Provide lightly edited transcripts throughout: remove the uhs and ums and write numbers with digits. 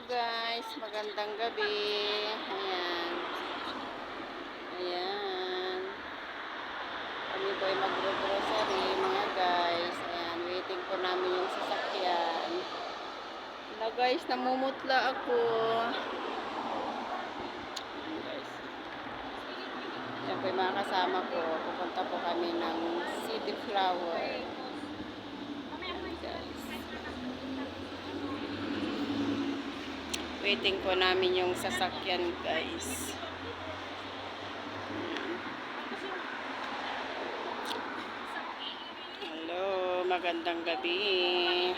guys, magandang gabi. Ayan. Ayan. Kami po ay magro-grocery mga guys. Ayan, waiting po namin yung sasakyan. Wala guys, namumutla ako. Ayan guys. Ayan po yung mga kasama ko. Pupunta po kami ng City Flower. Ayan guys. Waiting po namin yung sasakyan guys. Hello, magandang gabi.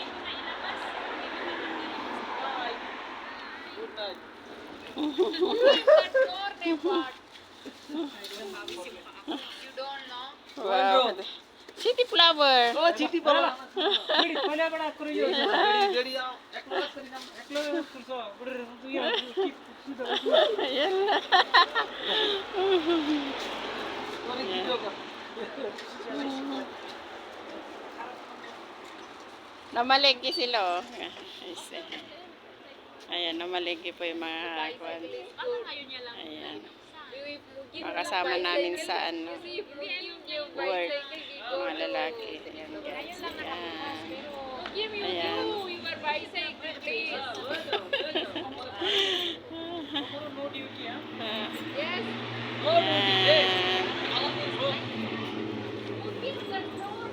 Wow. City Flower. Oh, City Flower. Bada bada kuri yo. Jadi ya, eklo kurso. Bada tu ya. Ayan. Kuri gitu ka. Namalengke sila oh. Ayan, namalengke po yung mga kwan. Ayan. Makasama namin sa ano, work. Mga lalaki. Ayan guys. Ayan. Ayan.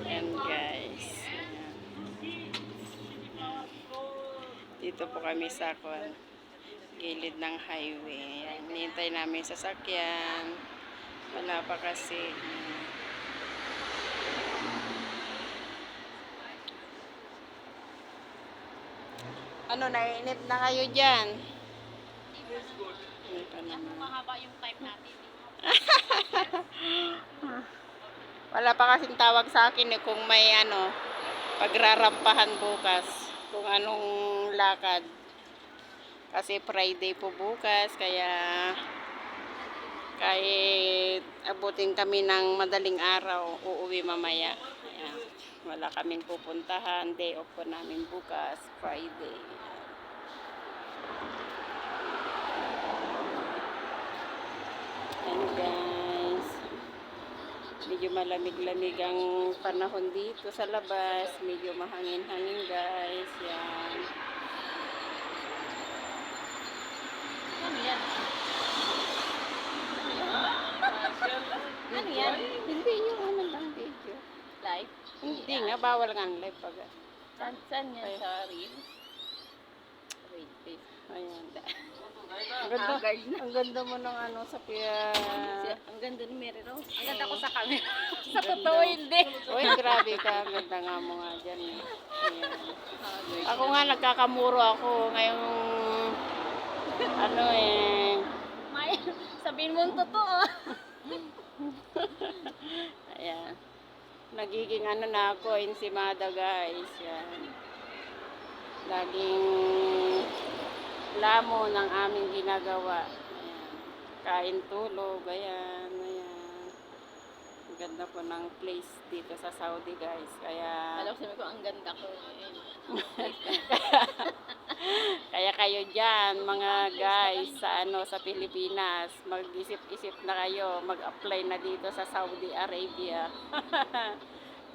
Ayan guys. Dito po kami sa gilid ng highway. Ayan, hinihintay namin sasakyan. Wala pa kasi. Ano, naiinit na kayo dyan? Mahaba yung time natin. Wala pa kasing tawag sa akin eh, kung may ano, pagrarampahan bukas. Kung anong lakad. Kasi Friday po bukas, kaya kahit abutin kami ng madaling araw, uuwi mamaya. Ayan. Wala kaming pupuntahan, day off po namin bukas, Friday. Ayan guys. Medyo malamig-lamig ang panahon dito sa labas. Medyo mahangin-hangin guys. Yan. Ano yan? Ano yan? Hindi yung ano lang video. Live? Hindi nga, bawal nga ang live pag. Saan yan sa reel? Wait. Ayan. Ang ganda mo ng ano sa piya. Ang ganda ni Mary Rose. Ang ganda ko sa camera. Sa totoo hindi. Uy, grabe ka. Ang ganda nga mo nga dyan. Eh. Ayan. Ako nga, nagkakamuro ako. Ngayong, ano eh. May, sabihin mo ang totoo. Ayan. Nagiging ano na ako, insimada guys. Yan. Laging lamo ng aming ginagawa. Ayan. Kain, tulog. Ayan. Ang ganda po ng place dito sa Saudi guys. Kaya Alam sabi ko, ang ganda ko. kaya kayo dyan, mga guys, sa ano, sa Pilipinas, mag-isip-isip na kayo, mag-apply na dito sa Saudi Arabia.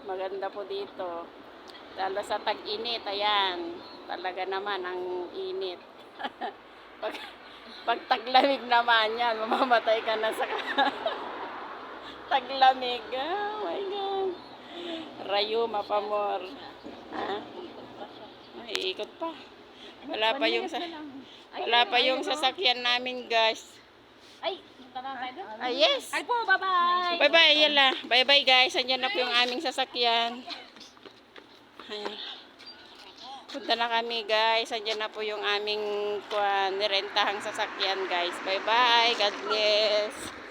Maganda po dito. Lalo sa tag-init, ayan. Talaga naman ang init. pag taglamig naman yan, mamamatay ka na sa taglamig. Oh my God. Rayo, mapamor. Ha? Ay, ikot pa. Wala pa yung sasakyan namin, guys. Ay, punta na tayo doon. Ah, yes. Ay po, bye-bye. Bye-bye, yala. Bye-bye, guys. Andiyan na po yung aming sasakyan. Ayan. Punta na kami, guys. Andiyan na po yung aming nirentahang sasakyan, guys. Bye-bye. God bless.